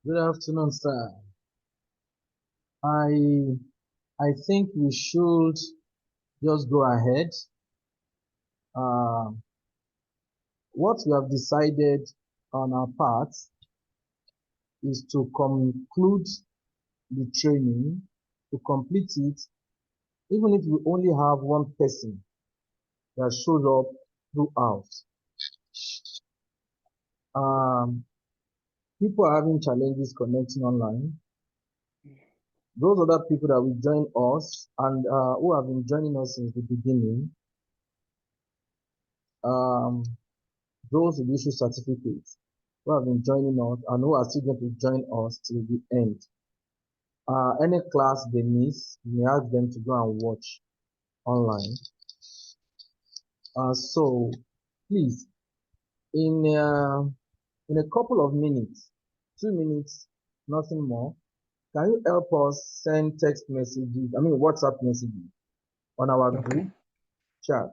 Good afternoon, sir. I I think we should just go ahead. Uh, what we have decided on our part is to conclude the training, to complete it, even if we only have one person that shows up throughout. Um, People are having challenges connecting online. Those other people that will join us and who have been joining us since the beginning, um, those with issue certificates who have been joining us and who are still going to join us till the end. Any class they miss, we ask them to go and watch online. So please, in uh, in a couple of minutes, 2 minutes, nothing more, can you help us send text messages, WhatsApp messages on our Okay. group chat,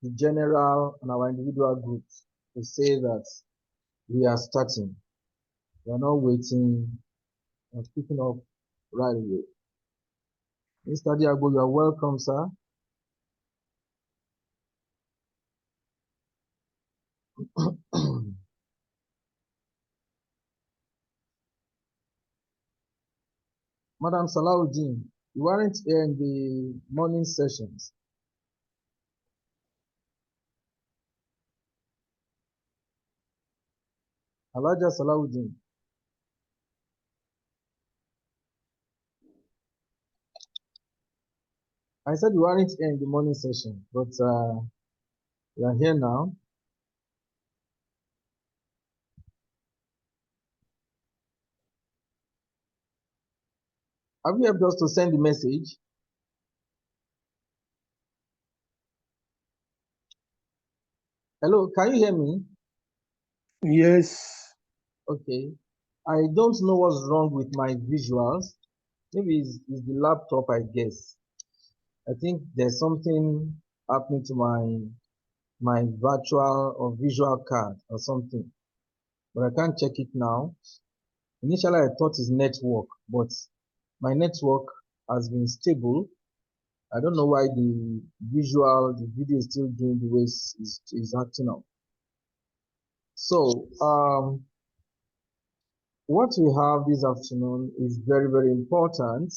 the general and our individual groups to say that we are starting. We are not waiting and picking up right away. Mr. Diago, you are welcome, sir. Madam Salahuddin, you weren't here in the morning sessions. Alaja Salahuddin, I said you weren't here in the morning session, but you are here now. Have you helped us to send the message? Hello, can you hear me? Yes. Okay. I don't know what's wrong with my visuals. Maybe it's the laptop, I guess. I think there's something happening to my virtual or visual card or something, but I can't check it now. Initially, I thought it's network, but my network has been stable. I don't know why the video is still doing the way it's acting up. So, what we have this afternoon is very, very important.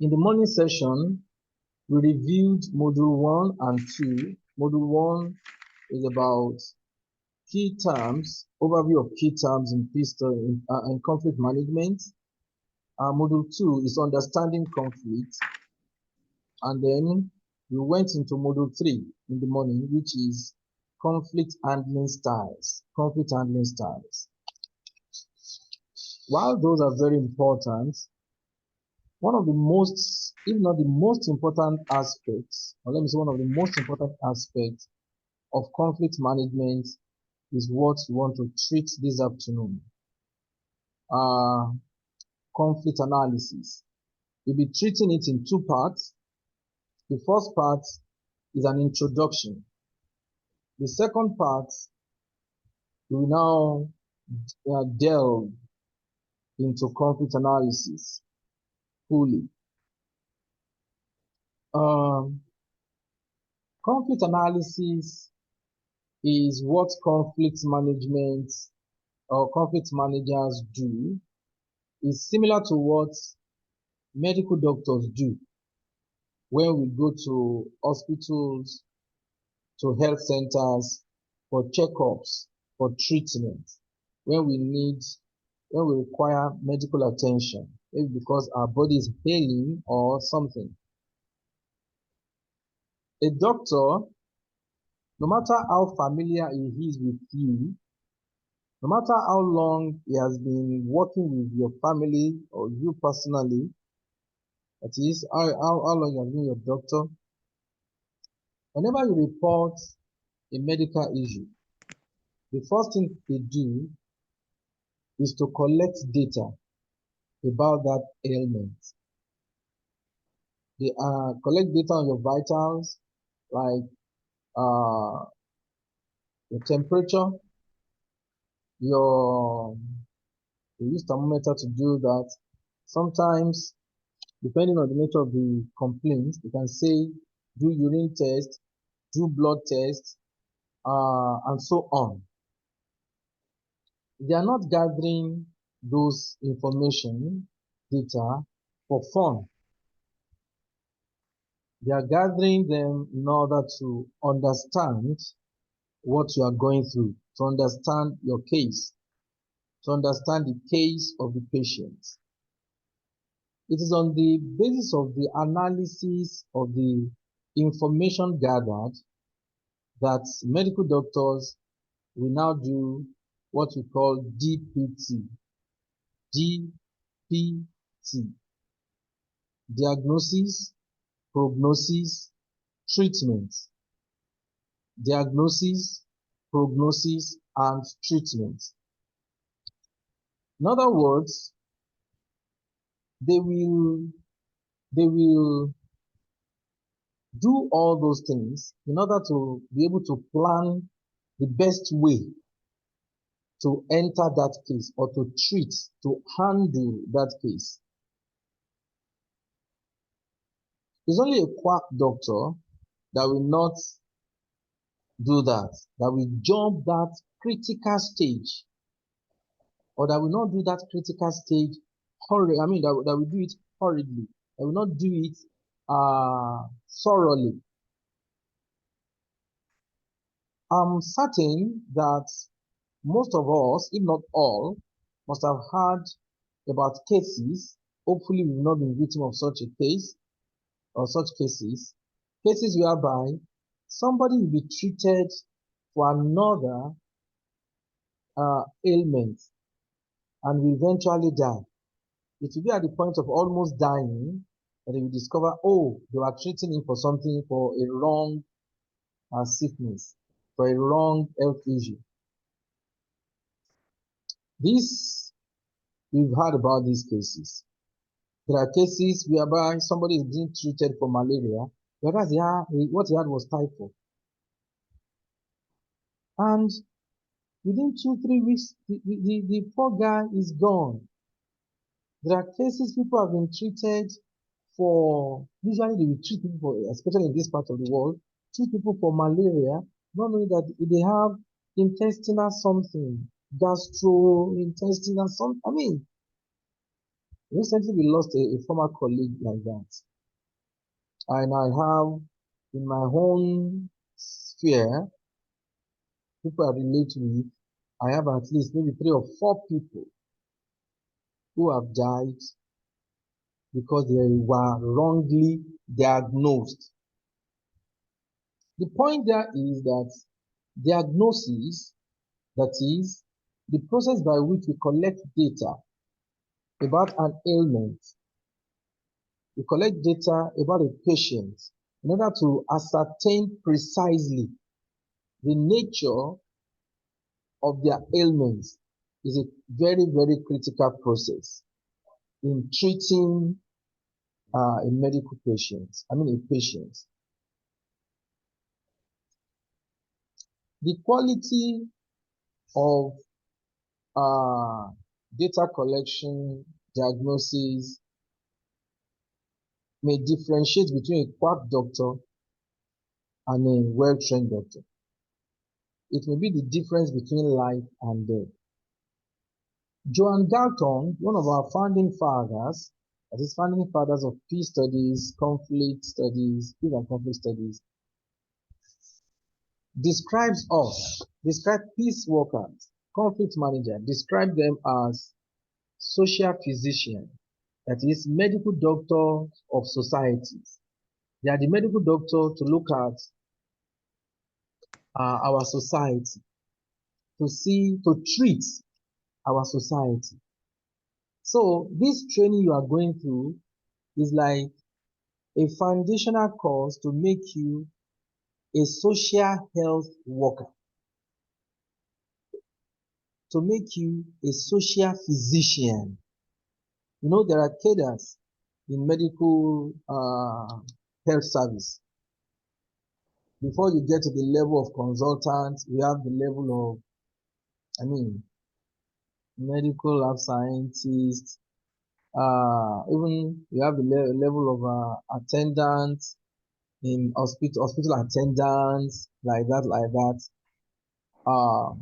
In the morning session, we reviewed module 1 and 2. Module 1 is about key terms, overview of key terms in peace in conflict management. Module 2 is understanding conflict. And then we went into module 3 in the morning, which is conflict handling styles. Conflict handling styles. While those are very important, one of the most, if not the most important aspects, or let me say one of the most important aspects of conflict management is what we want to treat this afternoon. Uh, Conflict analysis. We'll be treating it in two parts. The first part is an introduction. The second part, we will now delve into conflict analysis fully. Um, Conflict analysis is what conflict management or conflict managers do. It's similar to what medical doctors do when we go to hospitals, to health centers for checkups, for treatment, when we need, when we require medical attention, maybe because our body is failing or something. A doctor, no matter how familiar he is with you, no matter how long he has been working with your family or you personally, that is, how long you have been your doctor, whenever you report a medical issue, the first thing they do is to collect data about that ailment. They collect data on your vitals, like uh, your temperature, your We use thermometer to do that. Sometimes, depending on the nature of the complaint, you can say do urine test, do blood test, and so on. They are not gathering those information, data, for fun. They are gathering them in order to understand what you are going through, to understand your case, to understand the case of the patient. It is on the basis of the analysis of the information gathered that medical doctors will now do what we call DPT. DPT. Diagnosis, prognosis, treatment. Diagnosis, prognosis, and treatment. In other words, they will do all those things in order to be able to plan the best way to enter that case or to treat, to handle that case. It's only a quack doctor that will not do that will jump that critical stage, or that will not do that critical stage that will do it hurriedly, that will not do it thoroughly. I'm certain that most of us, if not all, must have heard about cases, hopefully we've not been victim of such a case or such cases whereby somebody will be treated for another ailment and will eventually die. It will be at the point of almost dying that they will discover, oh, they were treating him for something, for a wrong sickness, for a wrong health issue. We've heard about these cases. There are cases whereby somebody is being treated for malaria, whereas what he had was typhoid. And within 2-3 weeks, the poor guy is gone. There are cases people have been treated for, usually they will treat people for, especially in this part of the world, treat people for malaria, not knowing that they have intestinal something, gastrointestinal something. I mean, recently we lost a former colleague like that. And I have in my own sphere, people I relate with, I have at least maybe 3 or 4 people who have died because they were wrongly diagnosed. The point there is that diagnosis, that is, the process by which we collect data about an ailment, we collect data about a patient in order to ascertain precisely the nature of their ailments, is a very, very critical process in treating a medical patient, a patient. The quality of data collection, diagnosis may differentiate between a quack doctor and a well-trained doctor. It may be the difference between life and death. Johann Galtung, one of our founding fathers, that is founding fathers of peace studies, conflict studies, peace and conflict studies, describe peace workers, conflict manager, describe them as social physician, that is medical doctor of societies. They are the medical doctor to look at our society, to treat our society. So this training you are going through is like a foundational course to make you a social health worker, to make you a social physician. You know, there are cadres in medical health service. Before you get to the level of consultant, we have the level of, medical lab scientists, even we have the level of attendants in hospital attendants, like that. Uh,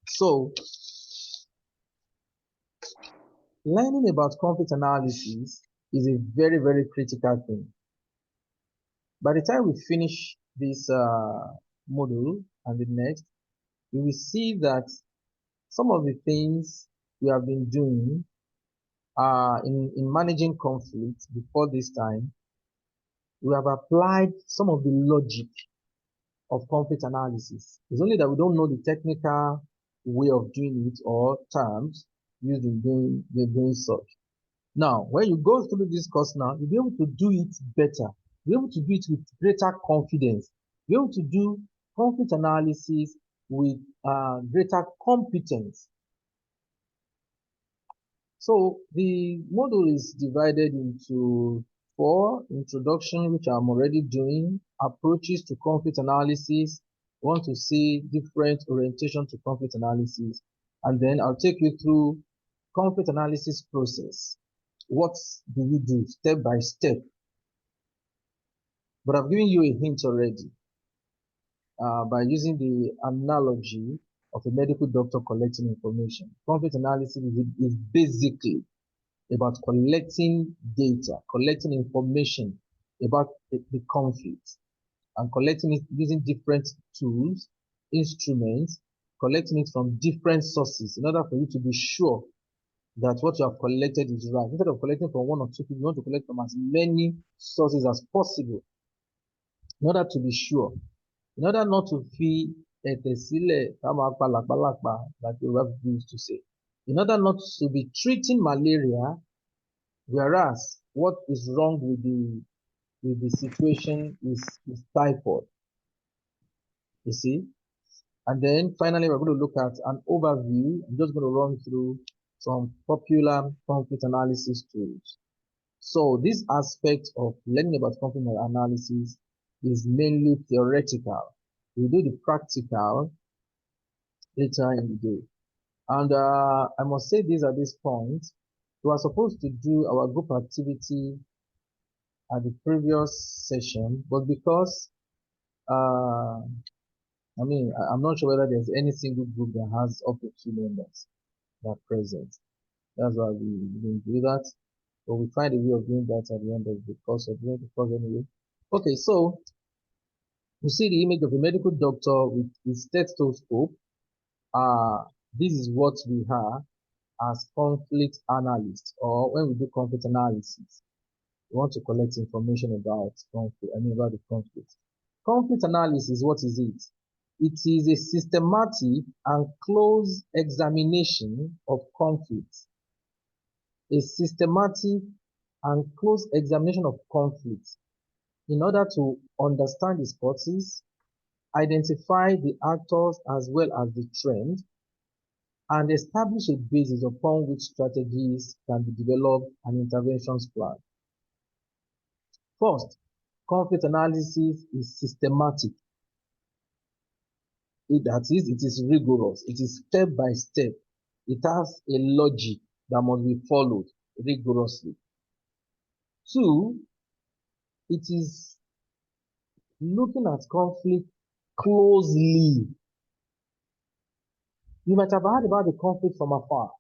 so learning about conflict analysis is a very, very critical thing. By the time we finish this module and the next, we will see that some of the things we have been doing in managing conflict before this time, we have applied some of the logic of conflict analysis. It's only that we don't know the technical way of doing it or terms used in doing such. Now, when you go through this course now, you'll be able to do it better. You'll be able to do it with greater confidence. You'll be able to do conflict analysis with greater competence. So the module is divided into 4: introduction, which I'm already doing, approaches to conflict analysis, want to see different orientation to conflict analysis, and then I'll take you through conflict analysis process. What do we do step by step? But I've given you a hint already by using the analogy of a medical doctor collecting information. Conflict analysis is basically about collecting data, collecting information about the conflict, and collecting it using different tools, instruments, collecting it from different sources in order for you to be sure that what you have collected is right. Instead of collecting from one or two people, you want to collect from as many sources as possible in order to be sure, in order not to feel like the used to say, in order not to be treating malaria. Whereas what is wrong with the situation is typhoid, you see. And then finally, we're going to look at an overview. I'm just going to run through some popular conflict analysis tools. So this aspect of learning about conflict analysis is mainly theoretical. We do the practical later in the day. And I must say this at this point, we are supposed to do our group activity at the previous session, but because I'm not sure whether there's any single group that has up to 2 members that are present. That's why we didn't do that. But we find a way of doing that at the end of the course of doing the course anyway. Okay, so you see the image of a medical doctor with his stethoscope. Uh, this is what we have as conflict analysts, or when we do conflict analysis. We want to collect information about conflict, about the conflict. Conflict analysis, what is it? It is a systematic and close examination of conflicts. A systematic and close examination of conflicts in order to understand its causes, identify the actors as well as the trend, and establish a basis upon which strategies can be developed and interventions planned. First, conflict analysis is systematic. That is, it is rigorous. It is step by step. It has a logic that must be followed rigorously. Two, it is looking at conflict closely. You might have heard about the conflict from afar.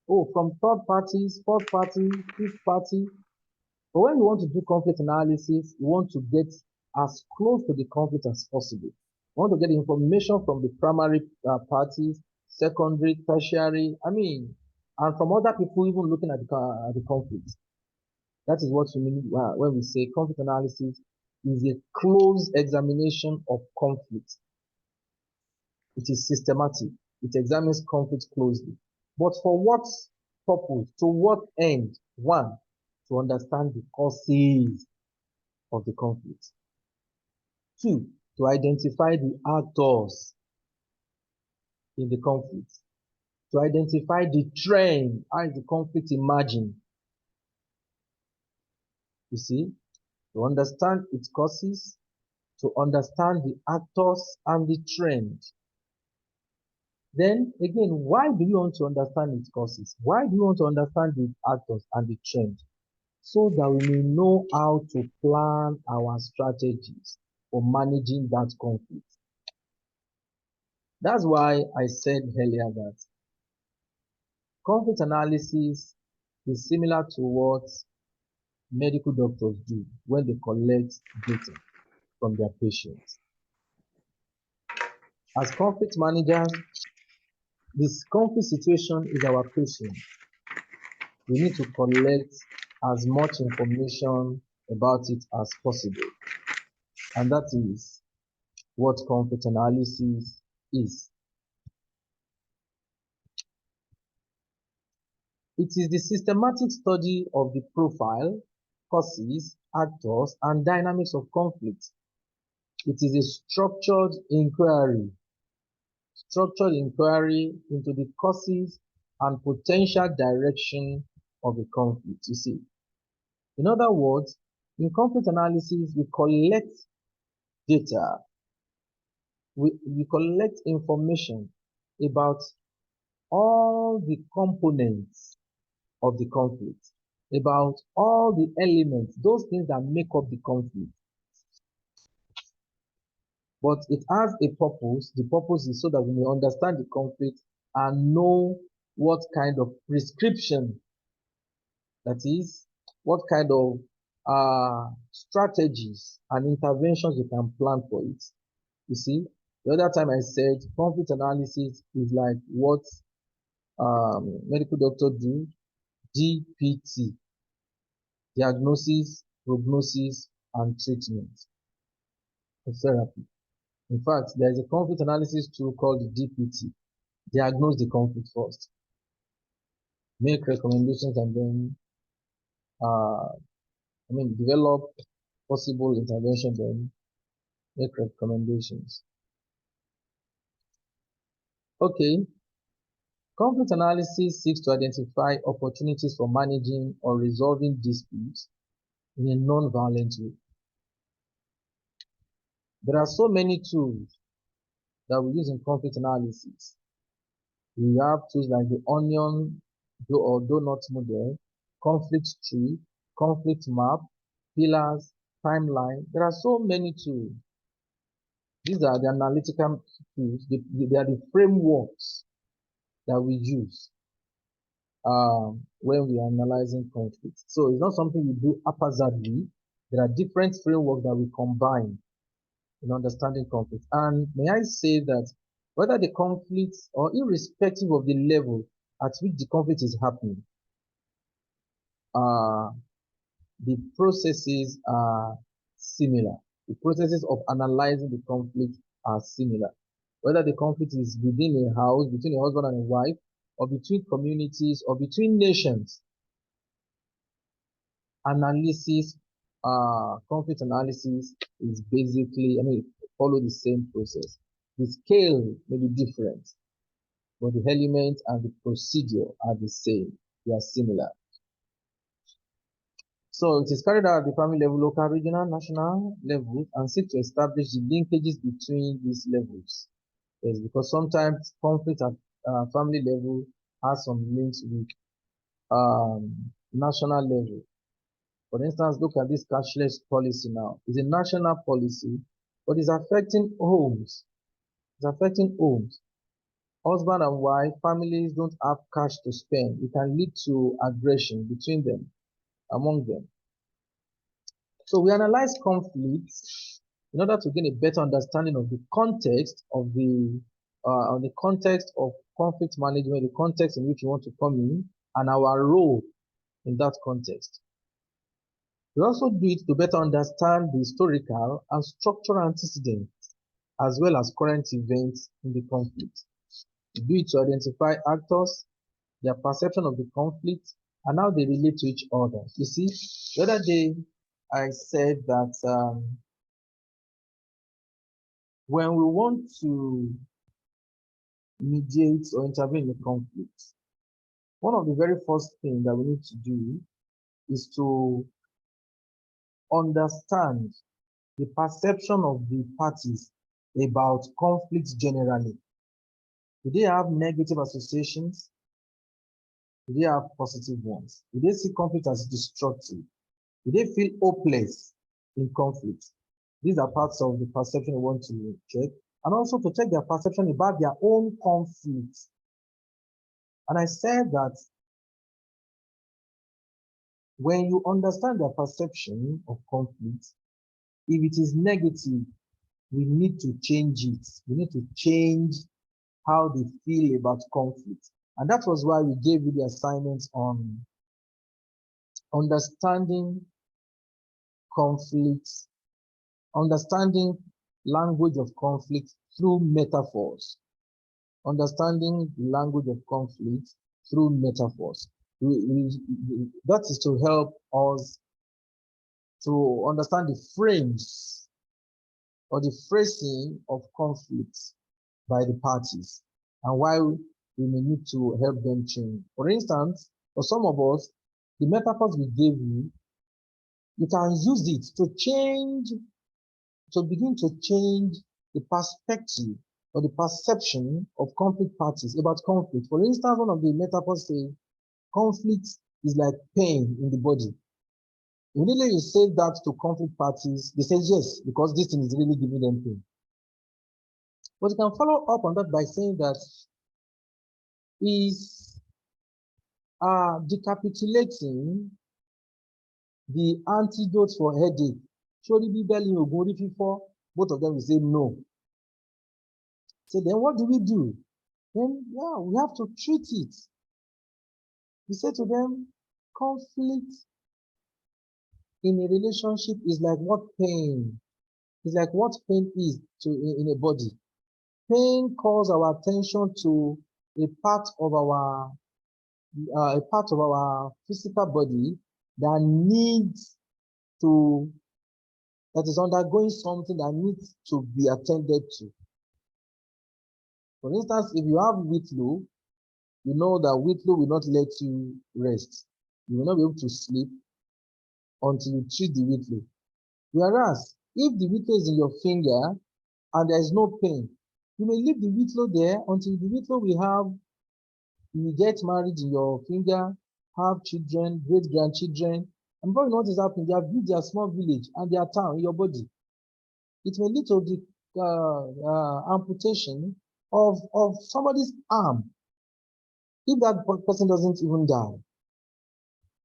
Oh, from third parties, fourth party, fifth party. But when you want to do conflict analysis, you want to get as close to the conflict as possible. You want to get information from the primary parties, secondary, tertiary, and from other people even looking at the conflict. That is what we mean when we say conflict analysis is a close examination of conflict. It is systematic. It examines conflict closely. But for what purpose? To what end? One, to understand the causes of the conflict. Two, to identify the actors in the conflict. To identify the trend, how is the conflict emerging. You see, to understand its causes, to understand the actors and the trend. Then again, why do you want to understand its causes? Why do you want to understand the actors and the trend? So that we may know how to plan our strategies for managing that conflict. That's why I said earlier that conflict analysis is similar to what medical doctors do when they collect data from their patients. As conflict managers, this conflict situation is our patient. We need to collect as much information about it as possible. And that is what conflict analysis is. It is the systematic study of the profile, causes, actors, and dynamics of conflict. It is a structured inquiry into the causes and potential direction of a conflict. You see, in other words, in conflict analysis, we collect data, we collect information about all the components of the conflict, about all the elements, those things that make up the conflict. But it has a purpose. The purpose is so that we may understand the conflict and know what kind of prescription, that is, what kind of strategies and interventions we can plan for it. You see, the other time I said conflict analysis is like what medical doctors do, DPT, diagnosis, prognosis, and treatment of therapy. In fact, there is a conflict analysis tool called the DPT. Diagnose the conflict first, make recommendations, and then develop possible intervention, then make recommendations. Okay. Conflict analysis seeks to identify opportunities for managing or resolving disputes in a non-violent way. There are so many tools that we use in conflict analysis. We have tools like the onion or donut model, conflict tree, conflict map, pillars, timeline. There are so many tools. These are the analytical tools. They are the frameworks that we use when we are analyzing conflict. So it's not something we do haphazardly. There are different frameworks that we combine in understanding conflict. And may I say that whether the conflict or irrespective of the level at which the conflict is happening, the processes are similar. The processes of analyzing the conflict are similar. Whether the conflict is within a house, between a husband and a wife, or between communities, or between nations, analysis, conflict analysis is basically, follow the same process. The scale may be different, but the elements and the procedure are the same. They are similar. So it is carried out at the family level, local, regional, national levels, and seek to establish the linkages between these levels. Yes, because sometimes conflict at family level has some links with national level. For instance, look at this cashless policy now. It's a national policy, but it's affecting homes. It's affecting homes. Husband and wife, families don't have cash to spend. It can lead to aggression between them, among them. So we analyze conflicts in order to gain a better understanding of the context of conflict management, the context in which we want to come in, and our role in that context. We also do it to better understand the historical and structural antecedents, as well as current events in the conflict. We do it to identify actors, their perception of the conflict, and how they relate to each other. You see, the other day I said that when we want to mediate or intervene in a conflict, one of the very first things that we need to do is to understand the perception of the parties about conflicts generally. Do they have negative associations? Do they have positive ones? Do they see conflict as destructive? Do they feel hopeless in conflict? These are parts of the perception we want to check. And also to check their perception about their own conflict. And I said that when you understand their perception of conflict, if it is negative, we need to change it. We need to change how they feel about conflict. And that was why we gave you the assignments on understanding conflict, understanding language of conflict through metaphors, understanding the language of conflict through metaphors. That is to help us to understand the frames or the phrasing of conflicts by the parties and why we may need to help them change. For instance, for some of us, the metaphors we gave you, you can use it to change, to begin to change the perspective or the perception of conflict parties about conflict. For instance, one of the metaphors says conflict is like pain in the body. Immediately you say that to conflict parties, they say yes, because this thing is really giving them pain. But you can follow up on that by saying that is decapitulating the antidote for headache. Surely be belly or body before both of them will say no. So then what do we do? Then yeah, we have to treat it. We say to them, conflict in a relationship is like what pain. It's like what pain is in a body. Pain calls our attention to a part of our physical body that is undergoing something that needs to be attended to. For instance, if you have whitlow, you know that whitlow will not let you rest. You will not be able to sleep until you treat the whitlow. Whereas, if the whitlow is in your finger and there is no pain, you may leave the whitlow there until the whitlow you will get married in your finger, have children, great-grandchildren, and before you know what is happening, they have built their small village and their town in your body. It may lead to the amputation of somebody's arm if that person doesn't even die.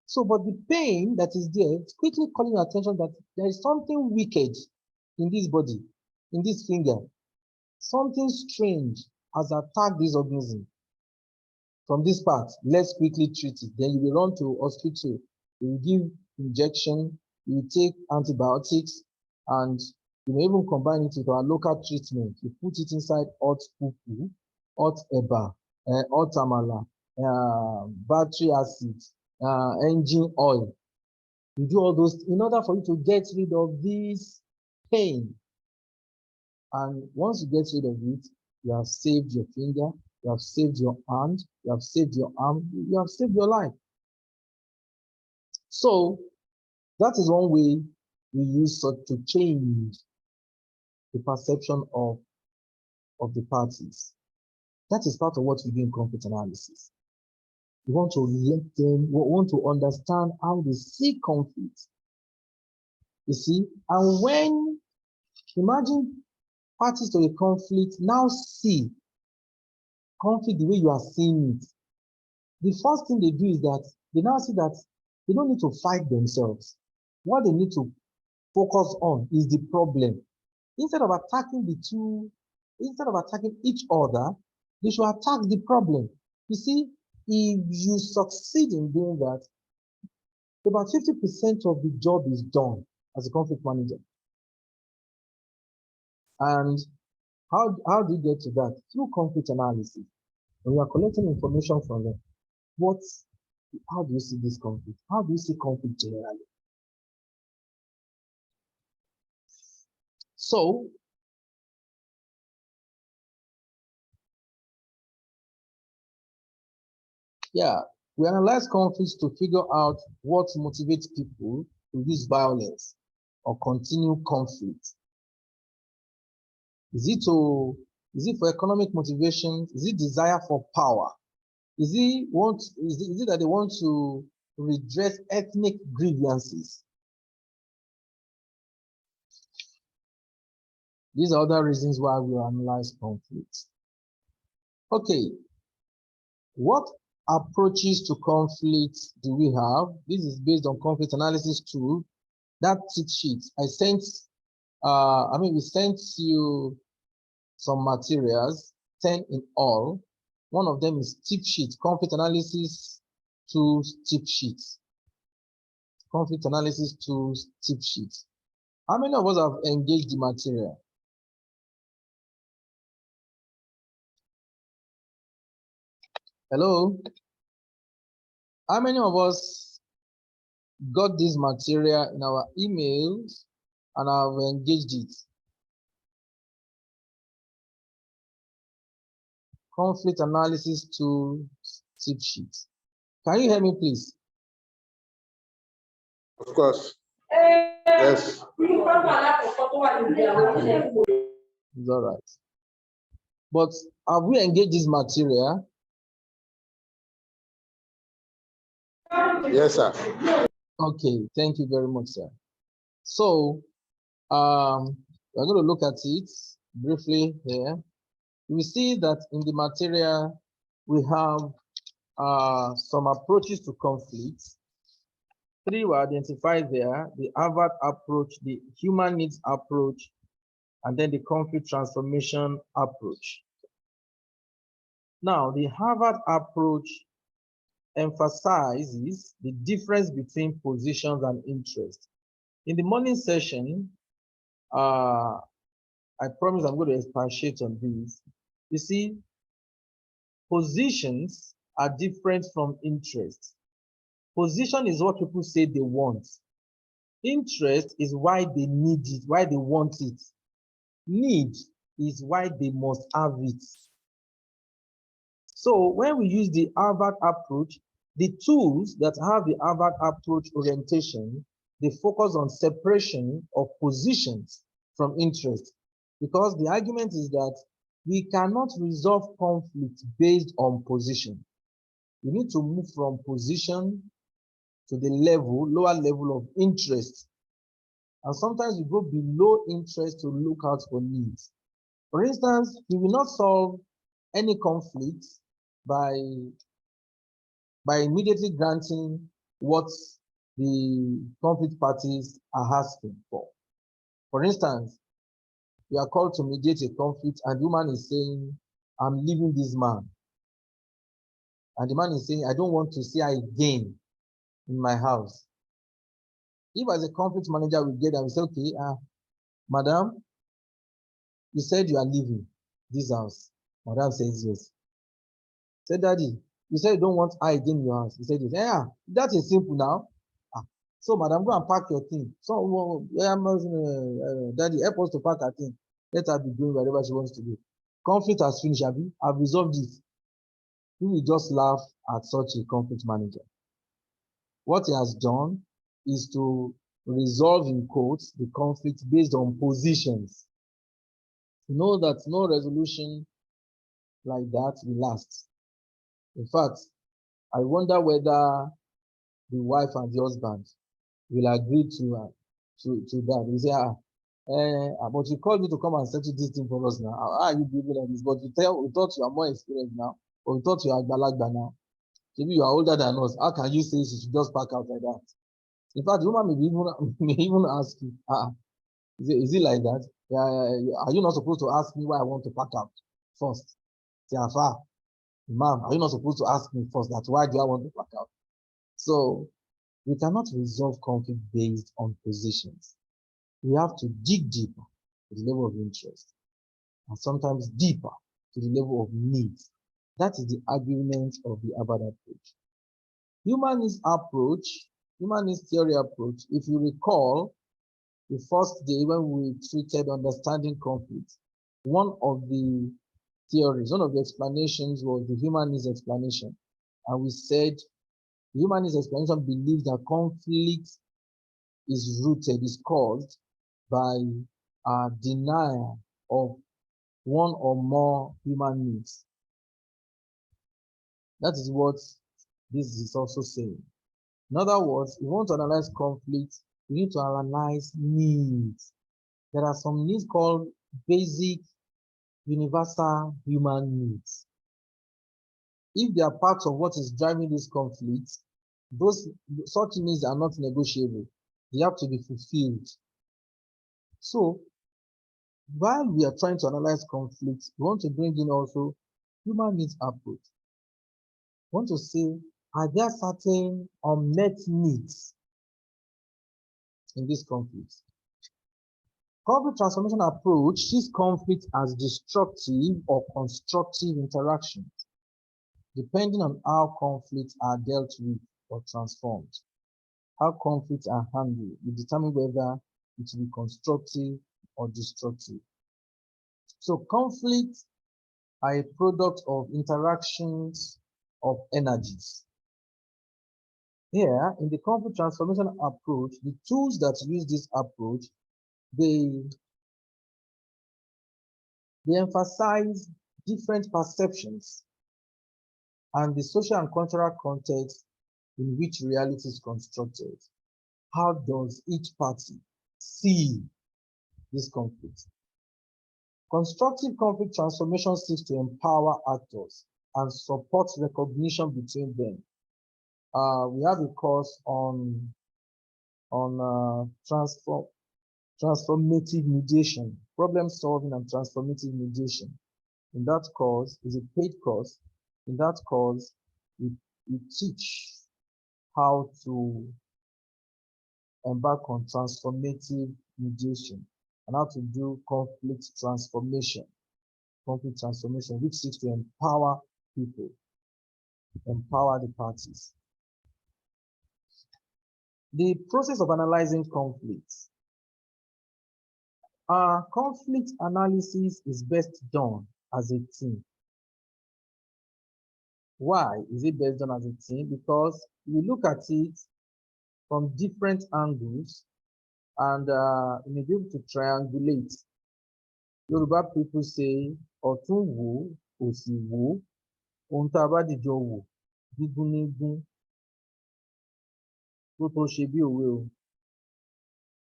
So, but the pain that is there is quickly calling your attention that there is something wicked in this body, in this finger. Something strange has attacked this organism. From this part, let's quickly treat it. Then you will run to hospital. You will give injection, you will take antibiotics, and you may even combine it with our local treatment. You put it inside hot pupu, hot eba, hot amala, battery acid, engine oil. You do all those in order for you to get rid of this pain. And once you get rid of it, you have saved your finger, you have saved your hand, you have saved your arm, you have saved your life. So that is one way we use to change the perception of the parties. That is part of what we do in conflict analysis. We want to we want to understand how they see conflict. You see, and when, imagine parties to a conflict now see conflict the way you are seeing it. The first thing they do is that they now see that they don't need to fight themselves. What they need to focus on is the problem. Instead of attacking each other, they should attack the problem. You see, if you succeed in doing that, about 50% of the job is done as a conflict manager. And how do you get to that? Through conflict analysis. When you are collecting information from them, how do you see this conflict? How do you see conflict generally? So, yeah, we analyze conflicts to figure out what motivates people to use violence or continue conflict. Is it to Is it for economic motivation? Is it desire for power? Is it that they want to redress ethnic grievances? These are other reasons why we analyze conflicts. Okay, what approaches to conflict do we have? This is based on conflict analysis tool. That cheat sheet I sent, we sent you some materials, 10 in all. One of them is tip sheet, conflict analysis tools tip sheet. Conflict analysis tools tip sheet. How many of us have engaged the material? Hello? How many of us got this material in our emails and have engaged it? Conflict analysis tool tip sheet. Can you hear me, please? Of course. Yes. It's all right. But have we engaged this material? Yes, sir. Okay, thank you very much, sir. So, we're going to look at it briefly here. We see that in the material, we have some approaches to conflict. 3 were identified there: the Harvard approach, the human needs approach, and then the conflict transformation approach. Now, the Harvard approach emphasizes the difference between positions and interests. In the morning session, I promise I'm going to expatiate on this. You see, positions are different from interests. Position is what people say they want. Interest is why they need it, why they want it. Need is why they must have it. So when we use the Harvard approach, the tools that have the Harvard approach orientation, they focus on separation of positions from interest, because the argument is that we cannot resolve conflict based on position. We need to move from position to the lower level of interest. And sometimes we go below interest to look out for needs. For instance, we will not solve any conflict by immediately granting what the conflict parties are asking for. For instance, we are called to mediate a conflict and the woman is saying, I'm leaving this man. And the man is saying, I don't want to see her again in my house. If as a conflict manager we get and we say, okay, madam, you said you are leaving this house. Madam says yes. Say, daddy, you said you don't want her again in your house. He said yes. Yeah, that is simple now. So madam, go and pack your thing. So daddy, help us to pack her thing. Let her be doing whatever she wants to do. Conflict has finished, Abi. I've resolved it. We will just laugh at such a conflict manager. What he has done is to resolve, in quotes, the conflict based on positions. You know that no resolution like that will last. In fact, I wonder whether the wife and the husband will agree to that. They say, but you called me to come and settle this thing for us now. How are you doing like this? But we thought you are more experienced now, or we thought you are Balagba now. Maybe you are older than us. How can you say she should just pack out like that? In fact, the woman may even ask you, is it like that? Are you not supposed to ask me why I want to pack out first? Say, ma'am, are you not supposed to ask me first that why do I want to pack out? So we cannot resolve conflict based on positions. We have to dig deeper to the level of interest, and sometimes deeper to the level of needs. That is the argument of the Harvard approach. Humanist theory approach, if you recall, the first day when we treated understanding conflict, one of the theories, one of the explanations was the humanist explanation. And we said the humanist explanation believes that conflict is caused by a denial of one or more human needs. That is what this is also saying. In other words, if you want to analyze conflict, you need to analyze needs. There are some needs called basic universal human needs. If they are part of what is driving this conflict, such needs are not negotiable. They have to be fulfilled. So, while we are trying to analyze conflict, we want to bring in also human needs approach. We want to say, are there certain unmet needs in this conflict? Conflict transformation approach sees conflict as destructive or constructive interactions, depending on how conflicts are dealt with or transformed. How conflicts are handled will determine whether it will be constructive or destructive. So conflicts are a product of interactions of energies. Here, in the conflict transformation approach, the tools that use this approach, they emphasize different perceptions and the social and cultural context in which reality is constructed. How does each party see this conflict? Constructive conflict transformation seeks to empower actors and support recognition between them. We have a course on transformative mediation, problem solving and transformative mediation. In that course, is a paid course. In that course, we teach how to embark on transformative mediation and how to do conflict transformation, which seeks to empower people, empower the parties. The process of analyzing conflicts. Conflict analysis is best done as a team. Why is it best done as a team? Because we look at it from different angles and you may be able to triangulate. Yoruba people say, ọ̀tún wò, òsì wò, ohun tá a bá dìjọ wò, gígún ní gún, tó tó ṣe bí òwe o.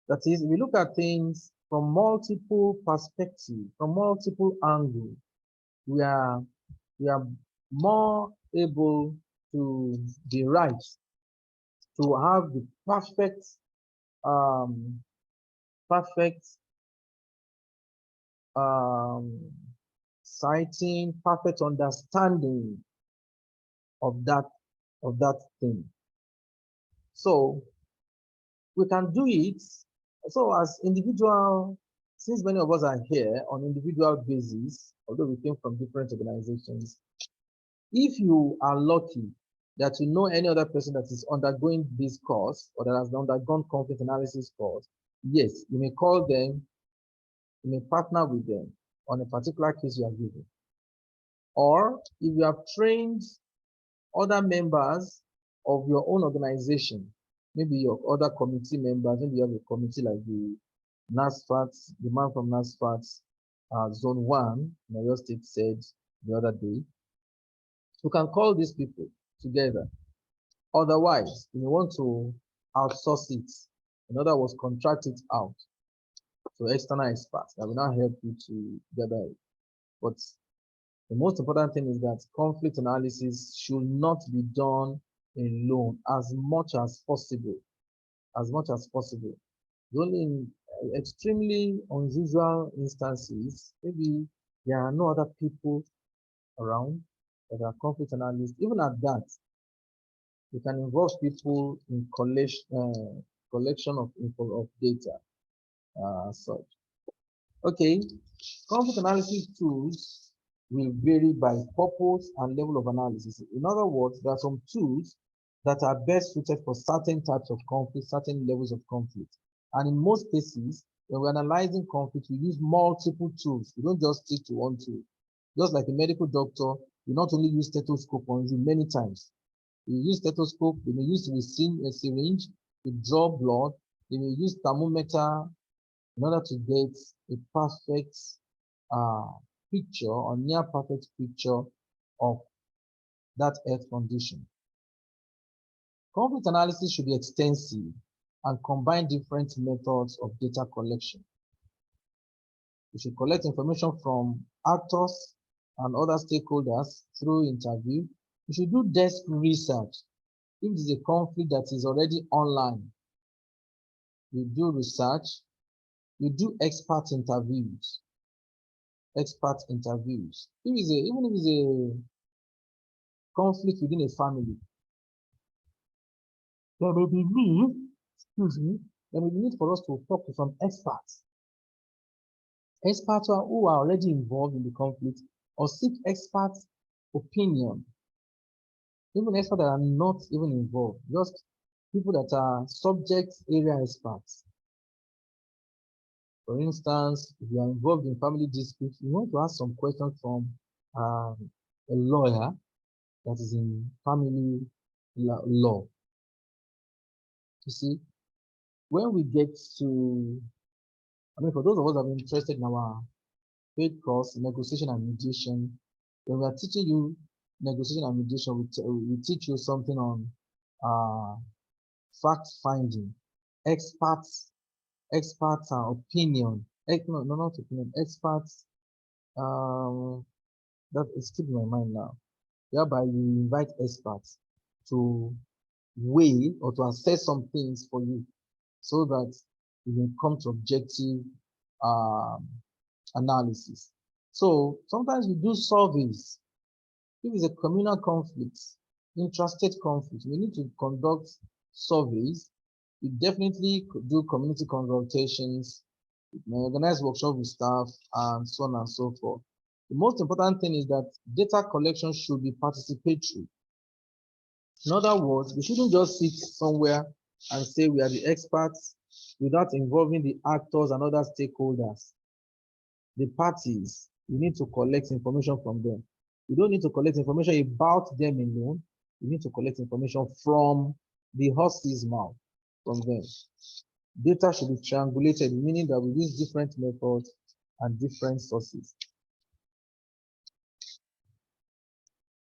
That is, we look at things from multiple perspectives, from multiple angles. We are more able to be right, to have the perfect citing, perfect understanding of that thing. So we can do it. So as individual, since many of us are here on individual basis, although we came from different organizations, if you are lucky that you know any other person that is undergoing this course or that has undergone conflict analysis course, yes, you may call them, you may partner with them on a particular case you are given. Or if you have trained other members of your own organization, maybe your other committee members, maybe you have a committee like the NASFAT, the man from NASFAT, Zone 1, in Oyo State said the other day, you can call these people together. Otherwise, you want to outsource it. In other words, contract it out to external experts that will now help you to gather it. But the most important thing is that conflict analysis should not be done alone as much as possible. As much as possible. Only in extremely unusual instances, maybe there are no other people around that are conflict analysts. Even at that, you can involve people in collection of data, such. Okay, conflict analysis tools will vary by purpose and level of analysis. In other words, there are some tools that are best suited for certain types of conflict, certain levels of conflict. And in most cases, when we're analyzing conflict, we use multiple tools. We don't just stick to one tool. Just like a medical doctor, we not only use stethoscope on you many times. We use stethoscope, we may use a syringe to draw blood, we may use thermometer in order to get a perfect picture or near perfect picture of that health condition. Conflict analysis should be extensive and combine different methods of data collection. We should collect information from actors and other stakeholders through interview. We should do desk research. If it is a conflict that is already online, we do research. We do expert interviews. Expert interviews. Even if it's a conflict within a family, there may be need, excuse me, there may be need for us to talk to some experts. Experts who are already involved in the conflict, or seek expert opinion. Even experts that are not even involved, just people that are subject area experts. For instance, if you are involved in family disputes, you want to ask some questions from a lawyer that is in family law. You see, when we get to, for those of us that are interested in our paid course, negotiation and mediation, when we are teaching you negotiation and mediation, we teach you something on fact finding, experts opinion, no, not opinion, experts, that is keeping my mind now, whereby you invite experts to weigh or to assess some things for you so that you can come to objective analysis. So sometimes we do surveys. If it's a communal conflict, intrastate conflict, we need to conduct surveys. We definitely could do community consultations, organize workshops with staff, and so on and so forth. The most important thing is that data collection should be participatory. In other words, we shouldn't just sit somewhere and say we are the experts without involving the actors and other stakeholders. The parties, we need to collect information from them. We don't need to collect information about them alone. We need to collect information from the horse's mouth, from them. Data should be triangulated, meaning that we use different methods and different sources.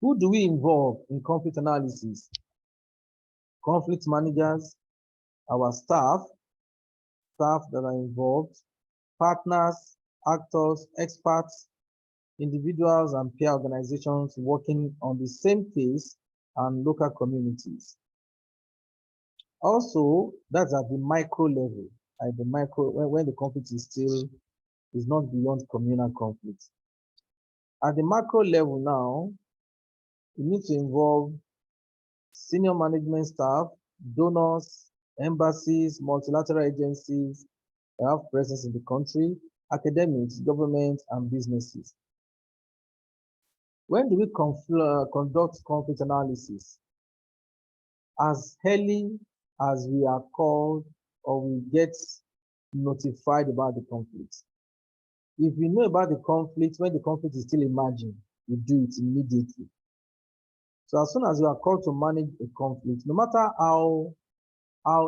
Who do we involve in conflict analysis? Conflict managers, our staff that are involved, partners, actors, experts, individuals, and peer organizations working on the same case, and local communities. Also, that's at the micro level, at the micro, when the conflict is not beyond communal conflict. At the macro level now, we need to involve senior management staff, donors, embassies, multilateral agencies that have presence in the country, academics, government, and businesses. When do we conduct conflict analysis? As early as we are called or we get notified about the conflict. If we know about the conflict, when the conflict is still emerging, we do it immediately. So as soon as you are called to manage a conflict, no matter how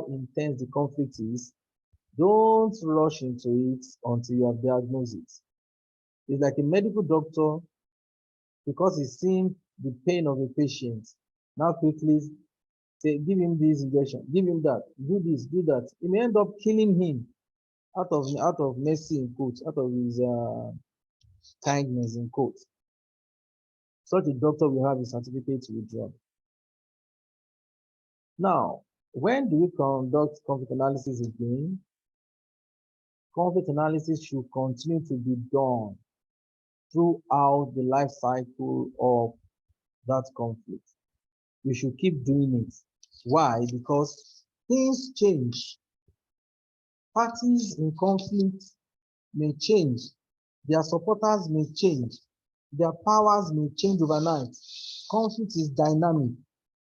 intense the conflict is, don't rush into it until you have diagnosed it. It's like a medical doctor, because he's seeing the pain of a patient, now quickly say, give him this injection, give him that, do this, do that. It may end up killing him out of mercy in quotes, out of his kindness in quotes. Such a doctor will have a certificate to withdraw. Now, when do we conduct conflict analysis again? Conflict analysis should continue to be done throughout the life cycle of that conflict. We should keep doing it. Why? Because things change. Parties in conflict may change. Their supporters may change. Their powers may change overnight. Conflict is dynamic.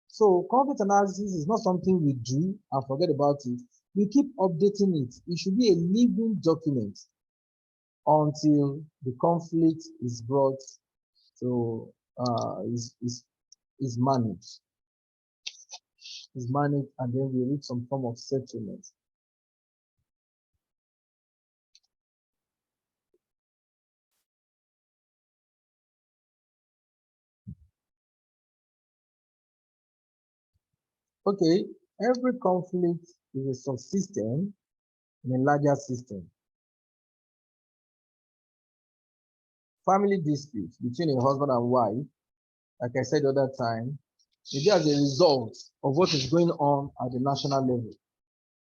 So conflict analysis is not something we do and forget about it. We keep updating it. It should be a living document until the conflict is brought to is managed. Is managed, and then we reach some form of settlement. Okay, every conflict is a subsystem in a larger system. Family disputes between a husband and wife, like I said the other time, maybe as a result of what is going on at the national level,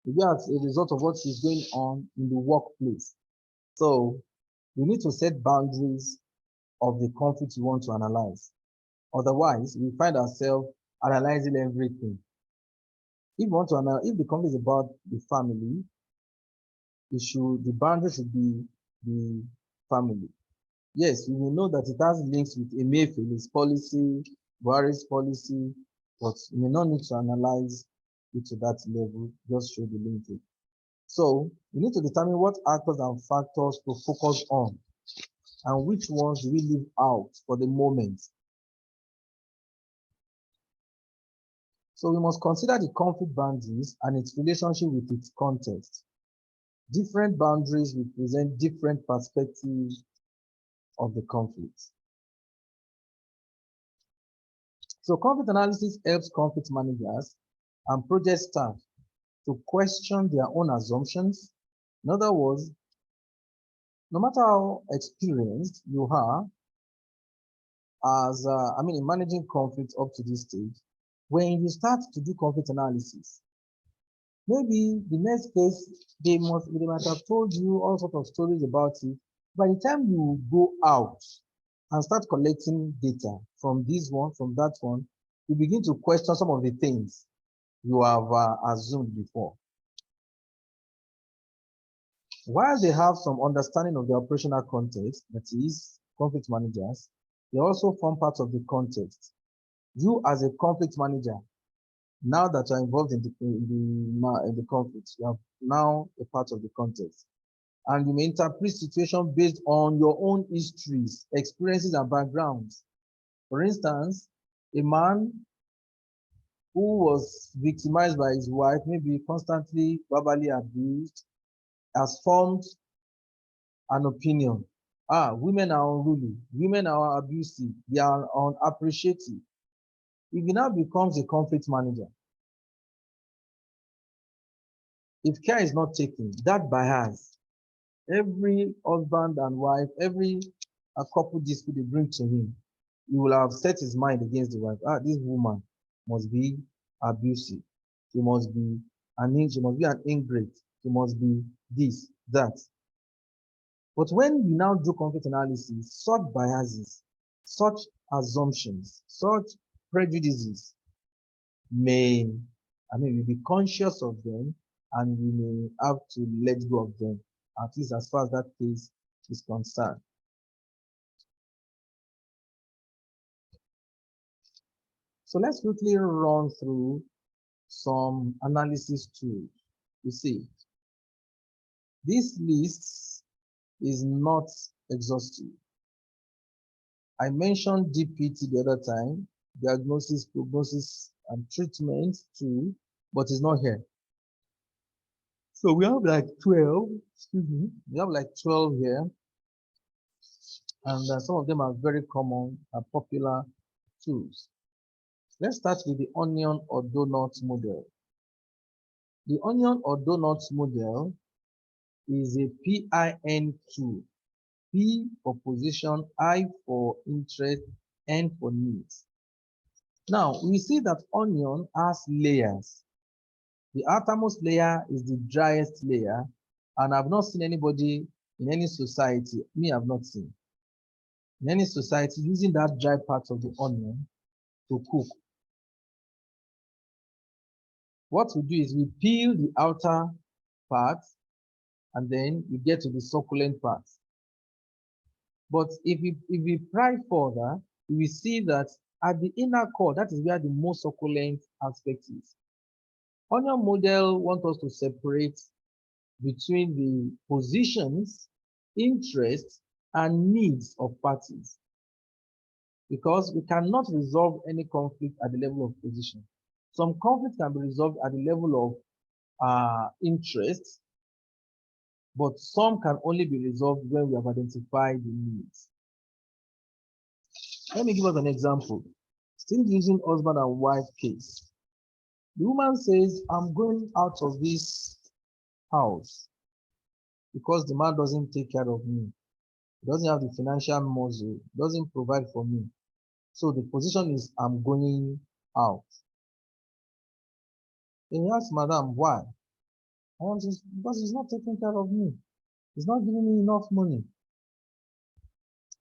maybe as a result of what is going on in the workplace. So we need to set boundaries of the conflict we want to analyze. Otherwise, we find ourselves analyzing everything. If you want to analyze, if the conflict is about the family, the boundary should be the family. Yes, we will know that it has links with Emefiele's policy, Buhari's policy, but we may not need to analyze it to that level, just show the linkage. So we need to determine what actors and factors to focus on and which ones do we leave out for the moment. So we must consider the conflict boundaries and its relationship with its context. Different boundaries represent different perspectives of the conflict. So conflict analysis helps conflict managers and project staff to question their own assumptions. In other words, no matter how experienced you are in managing conflict up to this stage, when you start to do conflict analysis, maybe the next case, they might have told you all sorts of stories about it. By the time you go out and start collecting data from this one, from that one, you begin to question some of the things you have assumed before. While they have some understanding of the operational context, that is, conflict managers, they also form part of the context. You as a conflict manager, now that you're involved in the conflict, you are now a part of the context. And you may interpret situations based on your own histories, experiences, and backgrounds. For instance, a man who was victimized by his wife, maybe constantly verbally abused, has formed an opinion. Women are unruly, women are abusive, they are unappreciative. If he now becomes a conflict manager, if care is not taken, that bias, every husband and wife, every couple dispute they bring to him, he will have set his mind against the wife. This woman must be abusive. She must be an ingrate. She must be this, that. But when you now do conflict analysis, such biases, such assumptions, such prejudices we'll be conscious of them and we may have to let go of them, at least as far as that case is concerned. So let's quickly run through some analysis tools. You see, this list is not exhaustive. I mentioned DPT the other time, diagnosis, prognosis, and treatment too, but it's not here. So we have like 12, we have like 12 here. And some of them are very common and popular tools. Let's start with the onion or donut model. The onion or donut model is a PIN tool. P for position, I for interest, N for needs. Now, we see that onion has layers. The outermost layer is the driest layer, and I've not seen anybody in any society, I've not seen, in any society using that dry part of the onion to cook. What we do is we peel the outer part and then we get to the succulent part. But if we pry further, we will see that at the inner core, that is where the most succulent aspect is. Onion model wants us to separate between the positions, interests, and needs of parties, because we cannot resolve any conflict at the level of position. Some conflicts can be resolved at the level of interest, but some can only be resolved when we have identified the needs. Let me give us an example. Still using husband and wife case. The woman says, I'm going out of this house because the man doesn't take care of me. He doesn't have the financial muscle, doesn't provide for me. So the position is, I'm going out. And he asks, Madam, why? I want to, because he's not taking care of me. He's not giving me enough money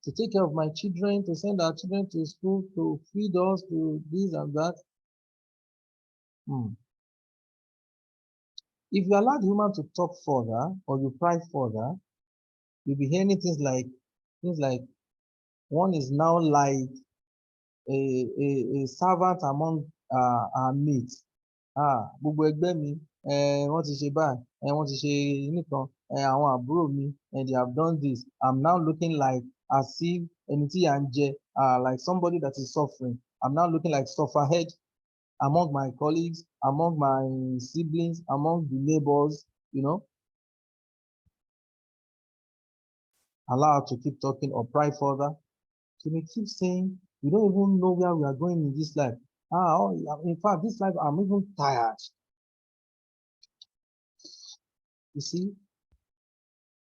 to take care of my children, to send our children to school, to feed us, to this and that. If you allow the woman to talk further or you pry further, you'll be hearing things like one is now like a servant among our mates. Gbogbo ẹgbẹ́ mi, wọ́n ti ṣe báyìí, wọ́n ti ṣe nìkan, àwọn àbúrò mi, and they have done this. I'm now looking like as if ẹni tí à ń jẹ, like somebody that is suffering. I'm now looking like sufferhead among my colleagues, among my siblings, among the neighbors, Allow her to keep talking or pry further. She may keep saying, we don't even know where we are going in this life. In fact, this life, I'm even tired. You see,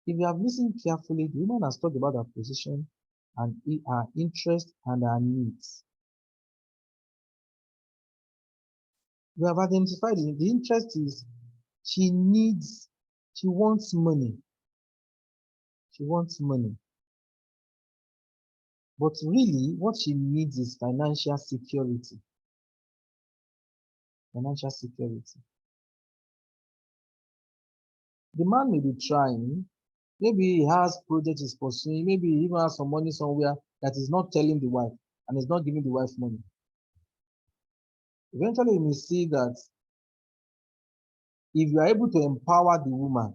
if you have listened carefully, the woman has talked about her position and her interest and her needs. We have identified the interest is she wants money. She wants money. But really, what she needs is financial security. Financial security. The man may be trying, maybe he has projects he's pursuing, maybe he even has some money somewhere that is not telling the wife and is not giving the wife money. Eventually, you may see that if you are able to empower the woman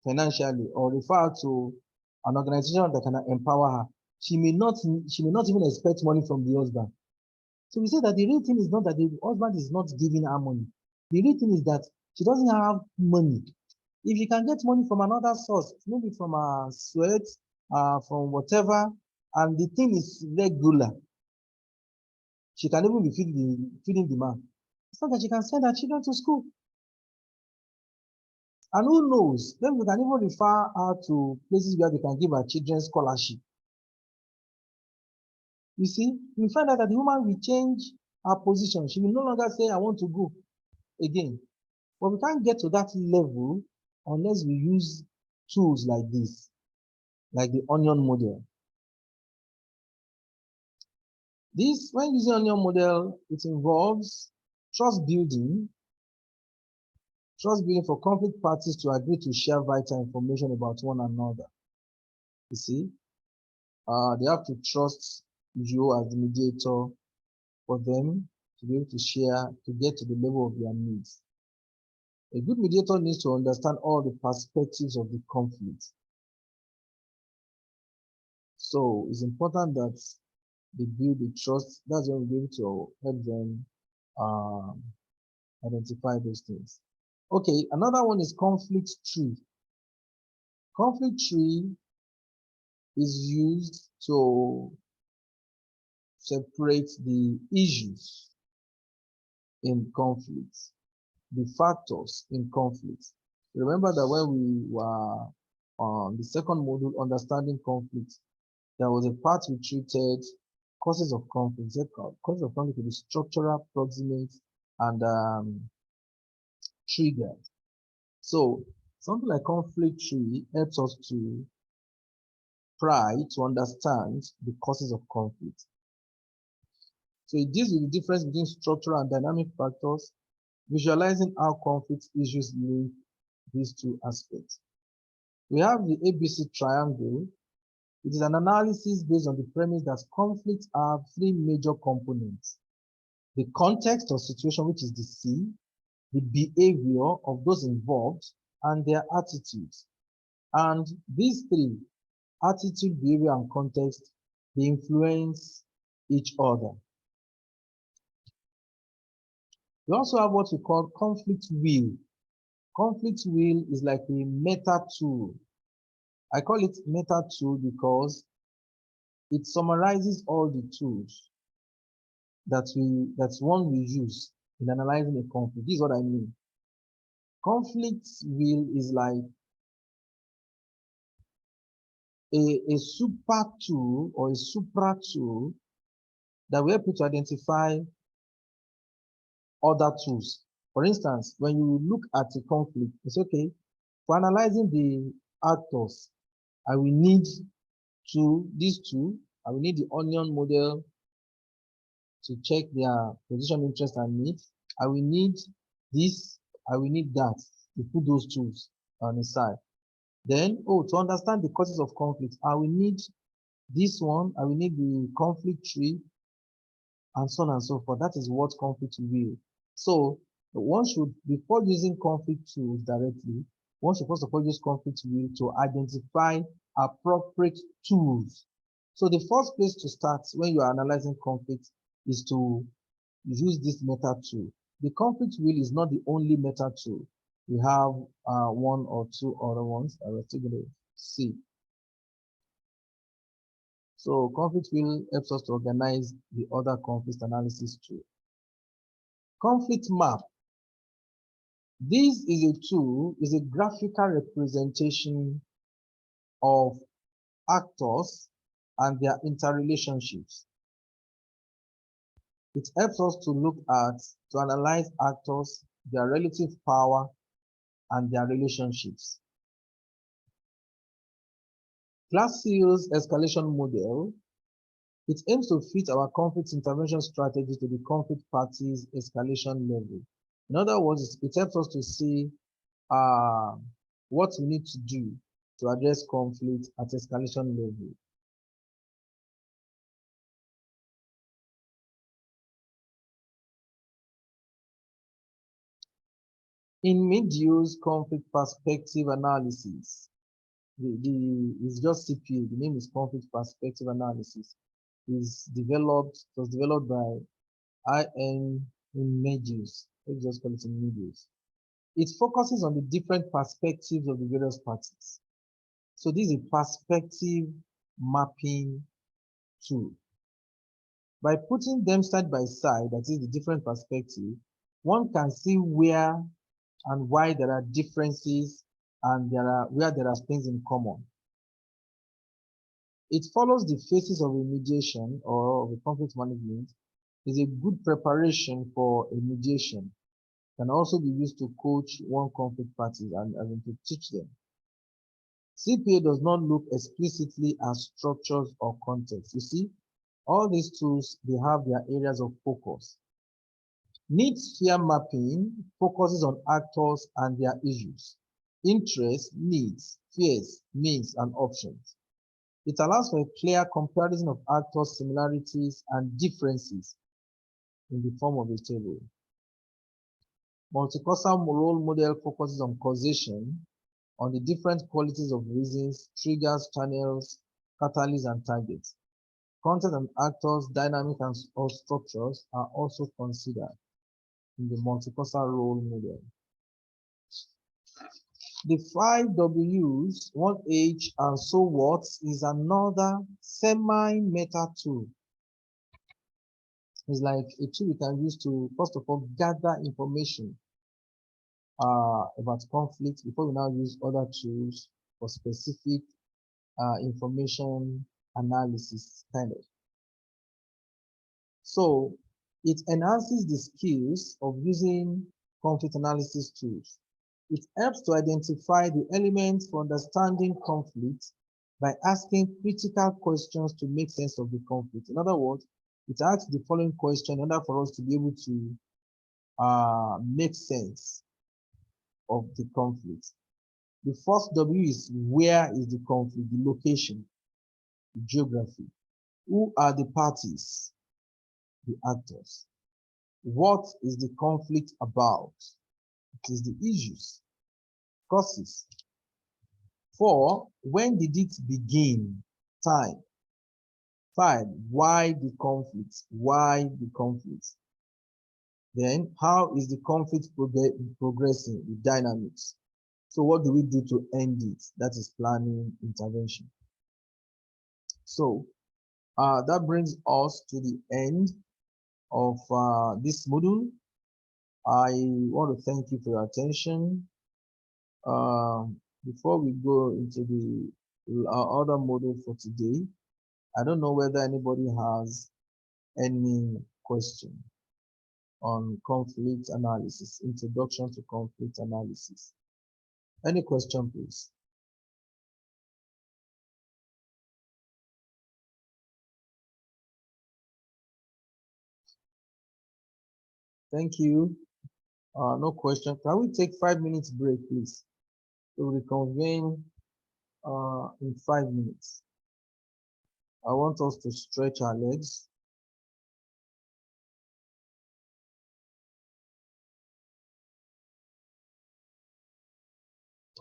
financially or refer to an organization that can empower her, she may not even expect money from the husband. So we say that the real thing is not that the husband is not giving her money. The real thing is that she doesn't have money. If you can get money from another source, maybe from a sweat, from whatever, and the thing is regular, she can even be feeding the man. It's not that she can send her children to school. And who knows, then we can even refer her to places where we can give her children scholarship. You see, we find out that the woman will change her position. She will no longer say, I want to go again. But we can't get to that level unless we use tools like this, like the onion model. This, when using onion model, it involves trust building for conflict parties to agree to share vital information about one another. You see, they have to trust you as the mediator for them to be able to share, to get to the level of their needs. A good mediator needs to understand all the perspectives of the conflict. So it's important that they build the trust. That's when we'll be able to help them identify those things. Okay, another one is conflict tree. Conflict tree is used to separate the issues in conflict, the factors in conflict. Remember that when we were on the second module, understanding conflict, there was a part we treated causes of conflict. Causes of conflict will be structural, proximate, and triggered. So something like conflict tree helps us to try to understand the causes of conflict. So it deals with the difference between structural and dynamic factors, visualizing how conflict issues link these two aspects. We have the ABC triangle. It is an analysis based on the premise that conflicts have three major components: the context or situation, which is the C, the behavior of those involved, and their attitudes. And these three, attitude, behavior, and context, they influence each other. We also have what we call conflict wheel. Conflict wheel is like a meta tool. I call it meta tool because it summarizes all the tools that one will use in analyzing a conflict. This is what I mean. Conflict wheel is like a super tool or a supra tool that we help you to identify other tools. For instance, when you look at a conflict, it's okay. For analyzing the actors, I will need these two. I will need the onion model to check their position, interest, and needs. I will need this. I will need that. To put those tools on the side. Then, to understand the causes of conflict, I will need this one. I will need the conflict tree, and so on and so forth. That is what conflict will. So one should, before using conflict tools directly, one should first of all use conflict wheel to identify appropriate tools. So the first place to start when you are analyzing conflict is to use this meta tool. The conflict wheel is not the only meta tool. We have one or two other ones that we're still going to see. So conflict wheel helps us to organize the other conflict analysis tool. Conflict map. This is a tool, is a graphical representation of actors and their interrelationships. It helps us to analyze actors, their relative power, and their relationships. Classius escalation model. It aims to fit our conflict intervention strategy to the conflict party's escalation level. In other words, it helps us to see what we need to do to address conflict at escalation level. In mid-use conflict perspective analysis, it's just CPU, the name is conflict perspective analysis, was developed by IN in mid-use. Let's just call it in mid-use. It focuses on the different perspectives of the various parties. So this is a perspective mapping tool. By putting them side by side, that is the different perspective, one can see where and why there are differences and where there are things in common. It follows the phases of a mediation or of a conflict management, is a good preparation for a mediation. Can also be used to coach one conflict party and to teach them. CPA does not look explicitly at structures or context. You see, all these tools, they have their areas of focus. Need sphere mapping focuses on actors and their issues, interests, needs, fears, means, and options. It allows for a clear comparison of actors' similarities and differences in the form of a table. Multi-causal role model focuses on causation, on the different qualities of reasons, triggers, channels, catalysts, and targets. Content and actors, dynamics, or structures are also considered in the multi-causal role model. The 5 W's, 1H, and so what is another semi-meta tool. It's like a tool you can use to, first of all, gather information about conflict before we now use other tools for specific information analysis, kind of. So it enhances the skills of using conflict analysis tools. It helps to identify the elements for understanding conflict by asking critical questions to make sense of the conflict. In other words, it asks the following question in order for us to be able to make sense of the conflict. The first W is where is the conflict, the location, the geography. Who are the parties, the actors? What is the conflict about? It is the issues, causes. 4, when did it begin? Time. 5, why the conflict? Why the conflict? Then, how is the conflict progressing? The dynamics. So what do we do to end it? That is planning, intervention. So that brings us to the end of this module. I want to thank you for your attention. Before we go into our other model for today, I don't know whether anybody has any question on conflict analysis, introduction to conflict analysis. Any question, please? Thank you. No question. Can we take 5 minutes break, please? To reconvene in 5 minutes. I want us to stretch our legs.